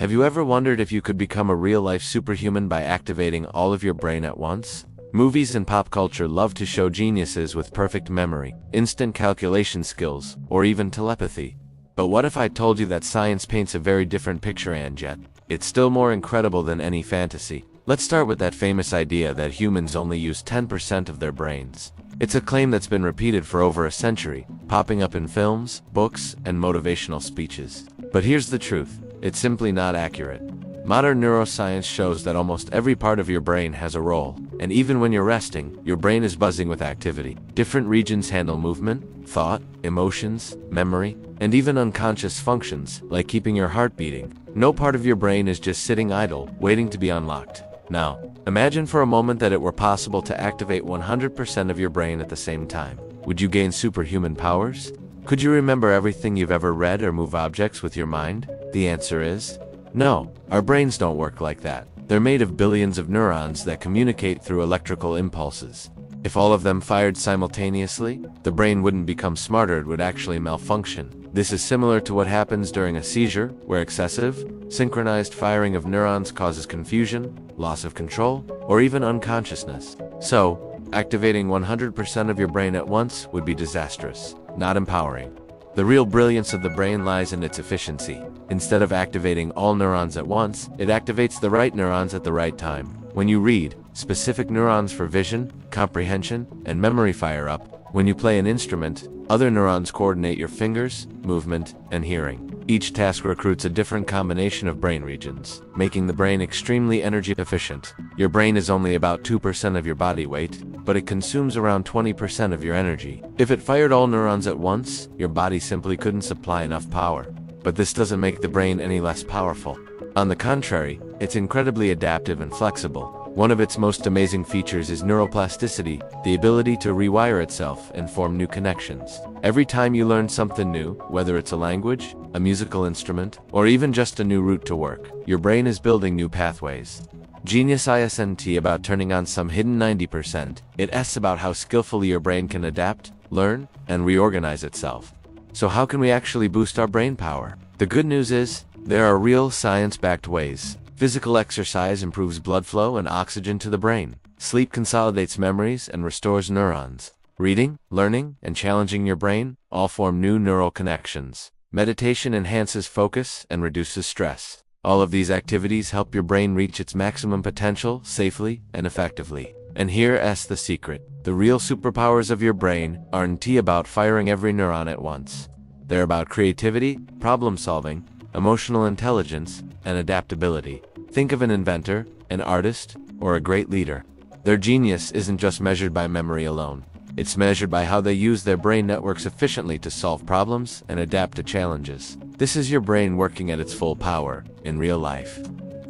Have you ever wondered if you could become a real-life superhuman by activating all of your brain at once? Movies and pop culture love to show geniuses with perfect memory, instant calculation skills, or even telepathy. But what if I told you that science paints a very different picture, and yet it's still more incredible than any fantasy? Let's start with that famous idea that humans only use 10% of their brains. It's a claim that's been repeated for over a century, popping up in films, books, and motivational speeches. But here's the truth. It's simply not accurate. Modern neuroscience shows that almost every part of your brain has a role, and even when you're resting, your brain is buzzing with activity. Different regions handle movement, thought, emotions, memory, and even unconscious functions, like keeping your heart beating. No part of your brain is just sitting idle, waiting to be unlocked. Now, imagine for a moment that it were possible to activate 100% of your brain at the same time. Would you gain superhuman powers? Could you remember everything you've ever read or move objects with your mind? The answer is no. Our brains don't work like that. They're made of billions of neurons that communicate through electrical impulses. If all of them fired simultaneously, the brain wouldn't become smarter, it would actually malfunction. This is similar to what happens during a seizure, where excessive, synchronized firing of neurons causes confusion, loss of control, or even unconsciousness. So, activating 100% of your brain at once would be disastrous, not empowering. The real brilliance of the brain lies in its efficiency. Instead of activating all neurons at once, it activates the right neurons at the right time. When you read, specific neurons for vision, comprehension, and memory fire up. When you play an instrument, other neurons coordinate your fingers, movement, and hearing. Each task recruits a different combination of brain regions, making the brain extremely energy efficient. Your brain is only about 2% of your body weight, but it consumes around 20% of your energy. If it fired all neurons at once, your body simply couldn't supply enough power. But this doesn't make the brain any less powerful. On the contrary, it's incredibly adaptive and flexible. One of its most amazing features is neuroplasticity, the ability to rewire itself and form new connections. Every time you learn something new, whether it's a language, a musical instrument, or even just a new route to work, your brain is building new pathways. Genius isn't about turning on some hidden 90%, it's about how skillfully your brain can adapt, learn, and reorganize itself. So how can we actually boost our brain power? The good news is, there are real science-backed ways. Physical exercise improves blood flow and oxygen to the brain. Sleep consolidates memories and restores neurons. Reading, learning, and challenging your brain all form new neural connections. Meditation enhances focus and reduces stress. All of these activities help your brain reach its maximum potential safely and effectively. And here's the secret. The real superpowers of your brain aren't about firing every neuron at once. They're about creativity, problem solving, emotional intelligence, and adaptability. Think of an inventor, an artist, or a great leader. Their genius isn't just measured by memory alone. It's measured by how they use their brain networks efficiently to solve problems and adapt to challenges. This is your brain working at its full power, in real life.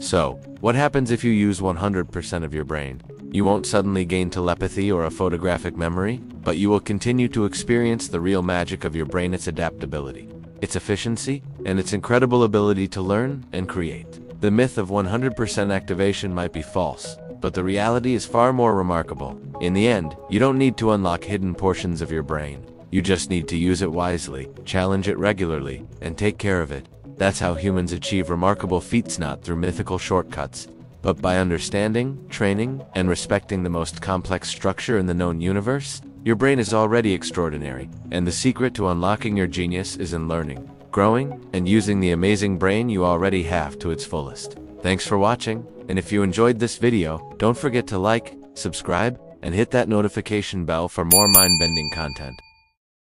So, what happens if you use 100% of your brain? You won't suddenly gain telepathy or a photographic memory, but you will continue to experience the real magic of your brain, its adaptability, its efficiency, and its incredible ability to learn and create. The myth of 100% activation might be false, but the reality is far more remarkable. In the end, you don't need to unlock hidden portions of your brain. You just need to use it wisely, challenge it regularly, and take care of it. That's how humans achieve remarkable feats, not through mythical shortcuts, but by understanding, training, and respecting the most complex structure in the known universe. Your brain is already extraordinary, and the secret to unlocking your genius is in learning, growing, and using the amazing brain you already have to its fullest. Thanks for watching, and if you enjoyed this video, don't forget to like, subscribe, and hit that notification bell for more mind-bending content.